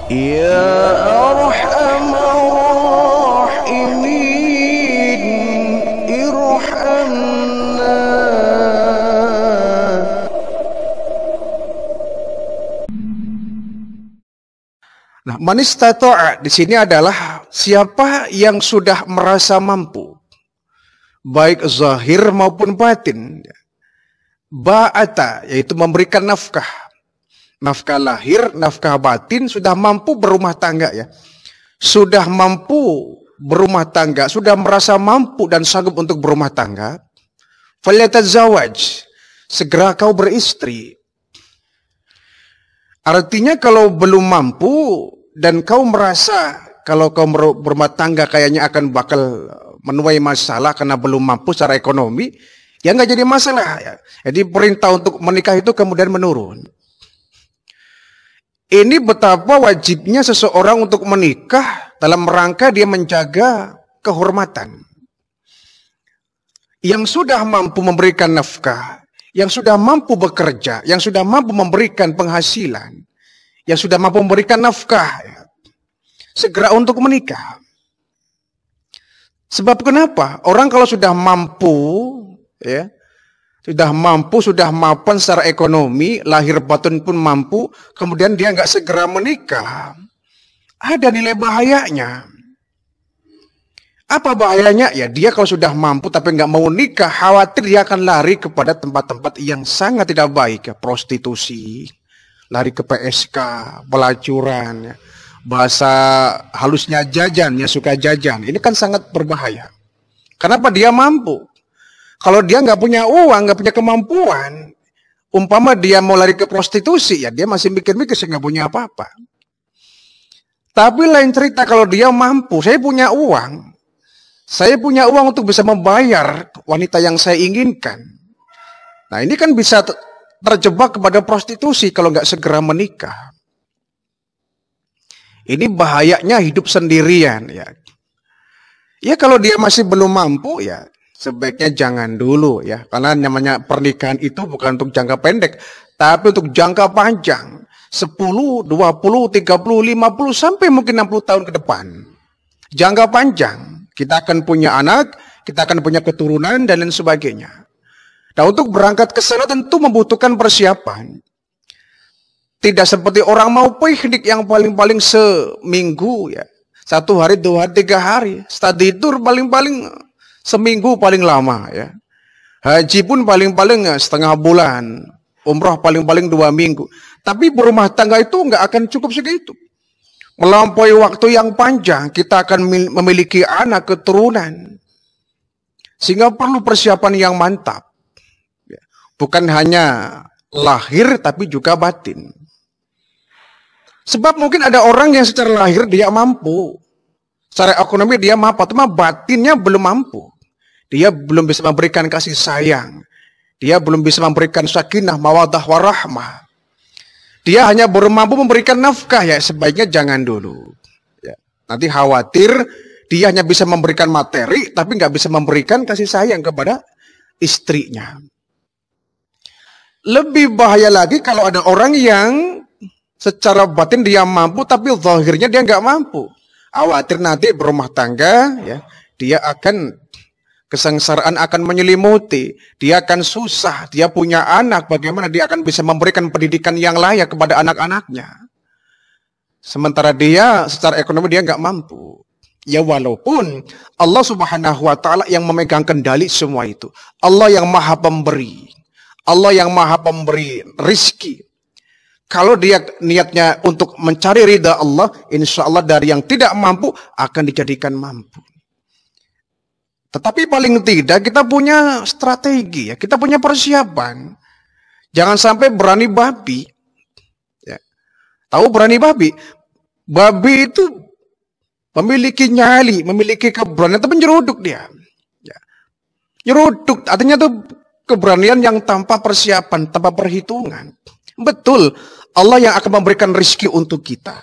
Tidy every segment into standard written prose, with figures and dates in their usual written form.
Ya Arhamar Rahimin, irhamna. Nah, man istata'a di sini adalah siapa yang sudah merasa mampu, baik zahir maupun batin. Ba'ata, yaitu memberikan nafkah. Nafkah lahir, nafkah batin, sudah mampu berumah tangga ya. Sudah mampu berumah tangga, sudah merasa mampu dan sanggup untuk berumah tangga. Falyatazawaj, segera kau beristri. Artinya kalau belum mampu dan kau merasa kalau kau berumah tangga kayaknya akan bakal menuai masalah karena belum mampu secara ekonomi, ya nggak jadi masalah ya. Jadi perintah untuk menikah itu kemudian menurun. Ini betapa wajibnya seseorang untuk menikah dalam rangka dia menjaga kehormatan. Yang sudah mampu memberikan nafkah, yang sudah mampu bekerja, yang sudah mampu memberikan penghasilan, yang sudah mampu memberikan nafkah, ya, segera untuk menikah. Sebab kenapa? Orang kalau sudah mampu, ya, sudah mampu, sudah mapan secara ekonomi, lahir batin pun mampu, kemudian dia nggak segera menikah, ada nilai bahayanya. Apa bahayanya? Ya dia kalau sudah mampu tapi nggak mau nikah, khawatir dia akan lari kepada tempat-tempat yang sangat tidak baik, ya, prostitusi, lari ke PSK, pelacuran, ya. Bahasa halusnya jajan, ya suka jajan. Ini kan sangat berbahaya. Kenapa? Dia mampu. Kalau dia nggak punya uang, nggak punya kemampuan, umpama dia mau lari ke prostitusi, ya dia masih mikir-mikir saya nggak punya apa-apa. Tapi lain cerita kalau dia mampu, saya punya uang untuk bisa membayar wanita yang saya inginkan. Nah ini kan bisa terjebak kepada prostitusi kalau nggak segera menikah. Ini bahayanya hidup sendirian ya. Ya kalau dia masih belum mampu ya sebaiknya jangan dulu ya. Karena namanya pernikahan itu bukan untuk jangka pendek, tapi untuk jangka panjang. 10, 20, 30, 50 sampai mungkin 60 tahun ke depan. Jangka panjang. Kita akan punya anak, kita akan punya keturunan dan lain sebagainya. Nah untuk berangkat ke sana tentu membutuhkan persiapan. Tidak seperti orang mau piknik yang paling-paling seminggu ya. 1 hari, 2 hari, 3 hari. Study tour paling-paling seminggu paling lama ya. Haji pun paling-paling setengah bulan. Umrah paling-paling 2 minggu. Tapi berumah tangga itu nggak akan cukup segitu. Melampaui waktu yang panjang, kita akan memiliki anak keturunan. Sehingga perlu persiapan yang mantap. Bukan hanya lahir tapi juga batin. Sebab mungkin ada orang yang secara lahir dia mampu. Secara ekonomi dia mampu, tapi batinnya belum mampu. Dia belum bisa memberikan kasih sayang. Dia belum bisa memberikan sakinah, mawaddah, warahmah. Dia hanya baru mampu memberikan nafkah, ya sebaiknya jangan dulu. Ya, nanti khawatir dia hanya bisa memberikan materi, tapi nggak bisa memberikan kasih sayang kepada istrinya. Lebih bahaya lagi kalau ada orang yang secara batin dia mampu, tapi zahirnya dia nggak mampu. Khawatir nanti berumah tangga, ya, dia akan kesengsaraan akan menyelimuti, dia akan susah, dia punya anak, bagaimana dia akan bisa memberikan pendidikan yang layak kepada anak-anaknya. Sementara dia secara ekonomi dia nggak mampu. Ya walaupun Allah Subhanahu wa Ta'ala yang memegang kendali semua itu. Allah yang maha pemberi. Allah yang maha pemberi rizki. Kalau dia niatnya untuk mencari ridha Allah, insya Allah dari yang tidak mampu akan dijadikan mampu. Tetapi paling tidak kita punya strategi, ya, kita punya persiapan. Jangan sampai berani babi. Ya. Tahu berani babi? Babi itu memiliki nyali, memiliki keberanian, tapi nyeruduk dia. Ya. Nyeruduk, artinya itu keberanian yang tanpa persiapan, tanpa perhitungan. Betul, Allah yang akan memberikan rezeki untuk kita.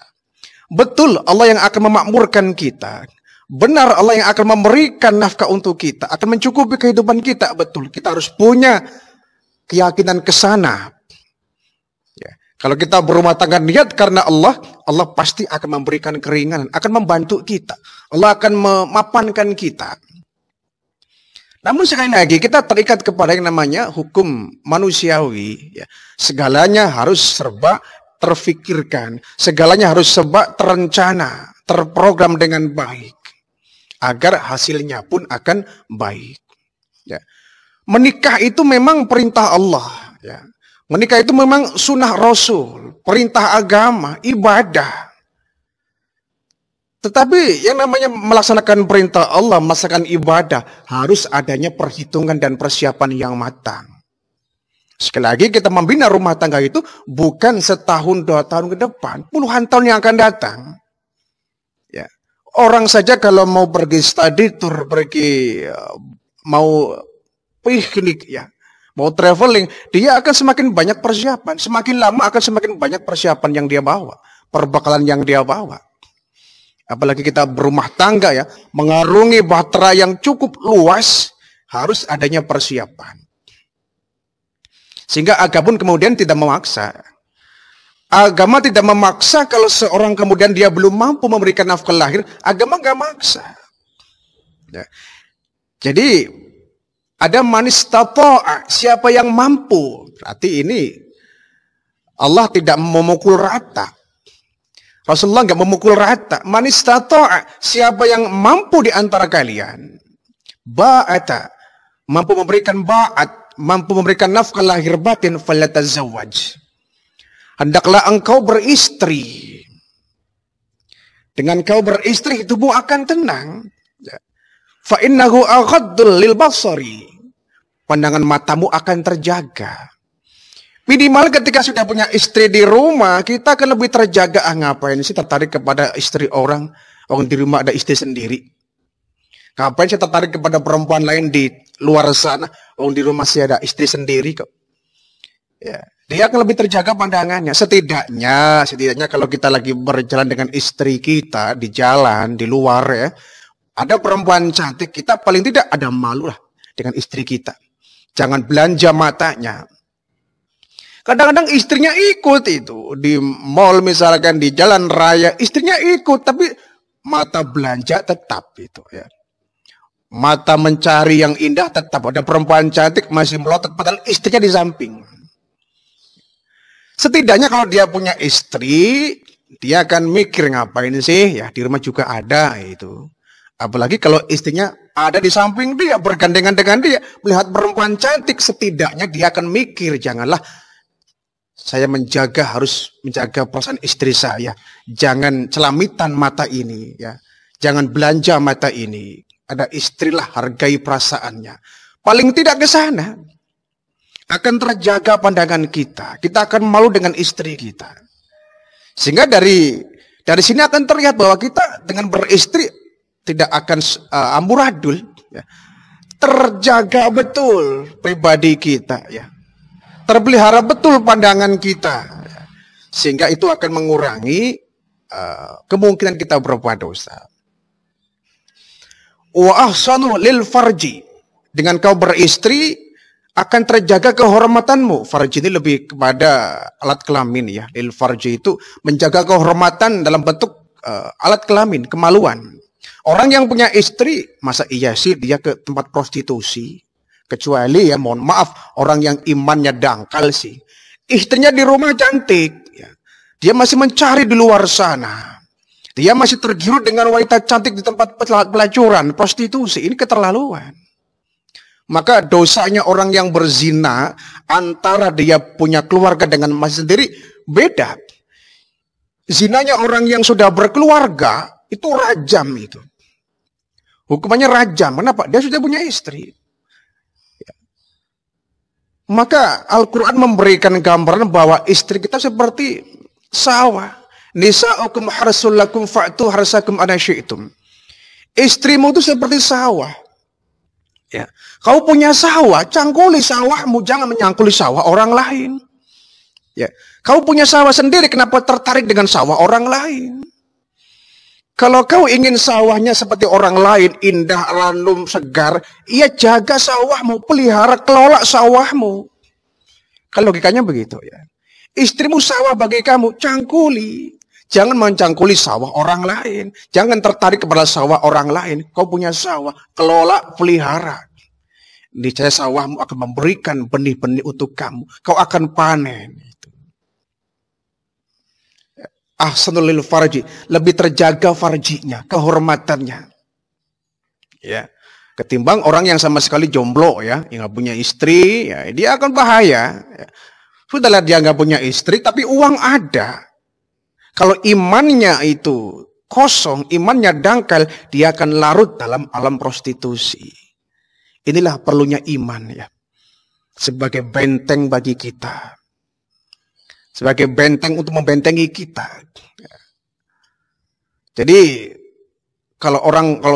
Betul, Allah yang akan memakmurkan kita. Benar, Allah yang akan memberikan nafkah untuk kita, akan mencukupi kehidupan kita. Betul, kita harus punya keyakinan ke sana. Ya. Kalau kita berumah tangga niat karena Allah, Allah pasti akan memberikan keringanan, akan membantu kita. Allah akan memapankan kita. Namun sekali lagi kita terikat kepada yang namanya hukum manusiawi. Ya. Segalanya harus serba terfikirkan. Segalanya harus serba terencana, terprogram dengan baik. Agar hasilnya pun akan baik. Ya. Menikah itu memang perintah Allah. Ya. Menikah itu memang sunnah Rasul, perintah agama, ibadah. Tetapi yang namanya melaksanakan perintah Allah, melaksanakan ibadah, harus adanya perhitungan dan persiapan yang matang. Sekali lagi kita membina rumah tangga itu bukan setahun, 2 tahun ke depan, puluhan tahun yang akan datang. Ya. Orang saja kalau mau pergi study tour, pergi mau piknik, ya, mau traveling, dia akan semakin banyak persiapan. Semakin lama akan semakin banyak persiapan yang dia bawa. Perbekalan yang dia bawa. Apalagi kita berumah tangga ya, mengarungi bahtera yang cukup luas, harus adanya persiapan. Sehingga agama pun kemudian tidak memaksa. Agama tidak memaksa kalau seorang kemudian dia belum mampu memberikan nafkah lahir, agama nggak maksa. Ya. Jadi ada manis tato'a, siapa yang mampu. Berarti ini Allah tidak memukul rata. Rasulullah nggak memukul rata. Manis tato'a, siapa yang mampu di antara kalian. Ba'ata, mampu memberikan ba'at, mampu memberikan nafkah lahir batin, falatazawwaj. Hendaklah engkau beristri. Dengan kau beristri, tubuh akan tenang. Fa'innahu aghaddul lil basari. Pandangan matamu akan terjaga. Minimal ketika sudah punya istri di rumah, kita akan lebih terjaga. Ngapain sih tertarik kepada istri orang? Orang di rumah ada istri sendiri. Ngapain sih tertarik kepada perempuan lain di luar sana? Orang di rumah sih ada istri sendiri kok. Ya, dia akan lebih terjaga pandangannya. Setidaknya kalau kita lagi berjalan dengan istri kita di jalan, di luar ya, ada perempuan cantik, kita paling tidak ada malu lah dengan istri kita. Jangan belanja matanya. Kadang-kadang istrinya ikut itu. Di mall misalkan, di jalan raya, istrinya ikut. Tapi mata belanja tetap itu ya. Mata mencari yang indah tetap. Ada perempuan cantik masih melotot padahal istrinya di samping. Setidaknya kalau dia punya istri, dia akan mikir ngapain sih? Ya di rumah juga ada itu. Apalagi kalau istrinya ada di samping dia, bergandengan dengan dia, melihat perempuan cantik, setidaknya dia akan mikir, janganlah saya harus menjaga perasaan istri saya. Jangan celamitan mata ini, ya. Jangan belanja mata ini. Ada istrilah, hargai perasaannya. Paling tidak ke sana. Akan terjaga pandangan kita. Kita akan malu dengan istri kita. Sehingga dari sini akan terlihat bahwa kita dengan beristri tidak akan amburadul, ya. Terjaga betul pribadi kita, ya. Terpelihara betul pandangan kita, ya. Sehingga itu akan mengurangi kemungkinan kita berbuat dosa. Wa ahsanu lil farji, dengan kau beristri akan terjaga kehormatanmu. Farji ini lebih kepada alat kelamin ya. Lil farji itu menjaga kehormatan dalam bentuk alat kelamin, kemaluan. Orang yang punya istri, masa iya sih dia ke tempat prostitusi? Kecuali ya mohon maaf, orang yang imannya dangkal sih. Istrinya di rumah cantik. Ya. Dia masih mencari di luar sana. Dia masih tergiur dengan wanita cantik di tempat pelacuran, prostitusi. Ini keterlaluan. Maka dosanya orang yang berzina, antara dia punya keluarga dengan masih sendiri, beda. Zinanya orang yang sudah berkeluarga, itu rajam itu. Hukumannya rajam. Kenapa? Dia sudah punya istri. Ya. Maka Al-Quran memberikan gambaran bahwa istri kita seperti sawah. Nisa'ukum harsul lakum fa'tu harsakum ana syi'tum. Istrimu itu seperti sawah. Ya. Kau punya sawah, cangkuli sawahmu, jangan menyangkuli sawah orang lain. Ya. Kau punya sawah sendiri, kenapa tertarik dengan sawah orang lain? Kalau kau ingin sawahnya seperti orang lain, indah, ranum, segar, ia jaga sawahmu, pelihara, kelola sawahmu. Kan logikanya begitu ya. Istrimu sawah bagi kamu, cangkuli. Jangan mencangkuli sawah orang lain. Jangan tertarik kepada sawah orang lain. Kau punya sawah, kelola, pelihara. Niscaya sawahmu akan memberikan benih-benih untuk kamu. Kau akan panen. Ahsanul lil farji, lebih terjaga farjinya, kehormatannya. Ya. Ketimbang orang yang sama sekali jomblo ya, yang nggak punya istri, ya, dia akan bahaya. Ya. Sudahlah dia nggak punya istri, tapi uang ada. Kalau imannya itu kosong, imannya dangkal, dia akan larut dalam alam prostitusi. Inilah perlunya iman ya. Sebagai benteng bagi kita. Sebagai benteng untuk membentengi kita. Jadi, kalau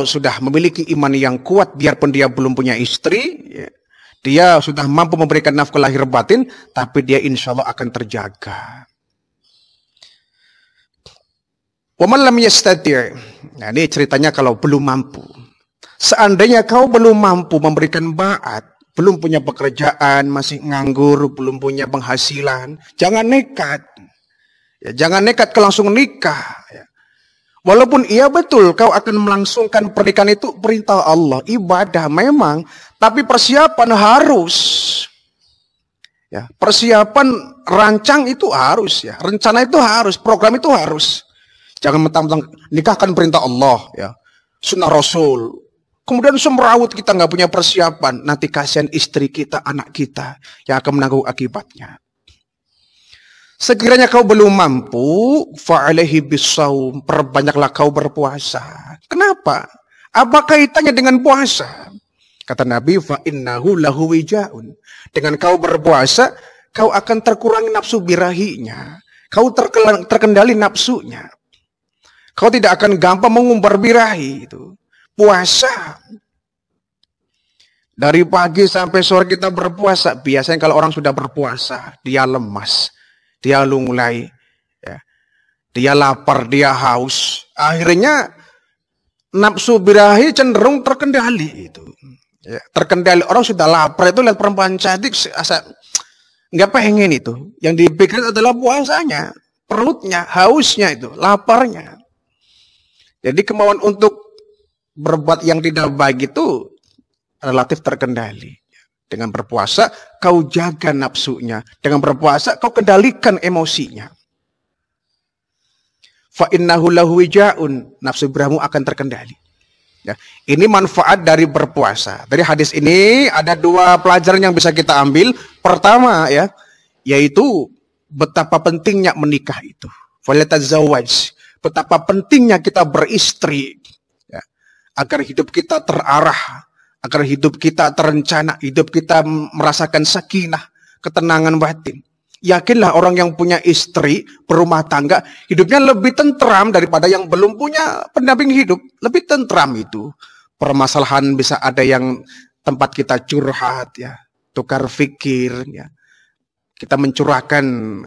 sudah memiliki iman yang kuat, biarpun dia belum punya istri, ya, dia sudah mampu memberikan nafkah lahir batin, tapi dia insya Allah akan terjaga. Waman lam yastati'. Nah, ini ceritanya kalau belum mampu. Seandainya kau belum mampu memberikan ba'at, belum punya pekerjaan, masih nganggur, belum punya penghasilan, jangan nekat. Ya, jangan nekat ke langsung nikah. Ya. Walaupun iya betul kau akan melangsungkan pernikahan itu perintah Allah, ibadah memang, tapi persiapan harus. Ya, persiapan rancang itu harus ya, rencana itu harus, program itu harus. Jangan mentang-mentang nikahkan perintah Allah, ya, sunnah Rasul. Kemudian semrawut kita nggak punya persiapan, nanti kasihan istri kita, anak kita yang akan menanggung akibatnya. Sekiranya kau belum mampu, fa'alaihi bisawm, perbanyaklah kau berpuasa. Kenapa? Apa kaitannya dengan puasa? Kata Nabi, fa innahu lahu wijaun. Dengan kau berpuasa, kau akan terkurangi nafsu birahinya. Kau terkendali nafsunya. Kau tidak akan gampang mengumbar birahi itu. Puasa. Dari pagi sampai sore kita berpuasa. Biasanya kalau orang sudah berpuasa, dia lemas, dia lunglai, ya. Dia lapar, dia haus. Akhirnya nafsu birahi cenderung terkendali itu. Ya, terkendali. Orang sudah lapar itu lihat perempuan cantik, nggak pengen itu. Yang dipikir adalah puasanya, perutnya, hausnya itu, laparnya. Jadi kemauan untuk berbuat yang tidak baik itu relatif terkendali. Dengan berpuasa, kau jaga nafsunya. Dengan berpuasa, kau kendalikan emosinya. Fa innahu lahu wijaun, nafsu birahimu akan terkendali. Ya, ini manfaat dari berpuasa. Dari hadis ini ada dua pelajaran yang bisa kita ambil. Pertama ya, yaitu betapa pentingnya menikah itu. Falyatazawwaj. Betapa pentingnya kita beristri ya, agar hidup kita terarah, agar hidup kita terencana, hidup kita merasakan sakinah, ketenangan batin. Yakinlah orang yang punya istri, berumah tangga, hidupnya lebih tentram daripada yang belum punya pendamping hidup. Lebih tentram itu. Permasalahan bisa ada yang tempat kita curhat, ya, tukar fikir, ya. Kita mencurahkan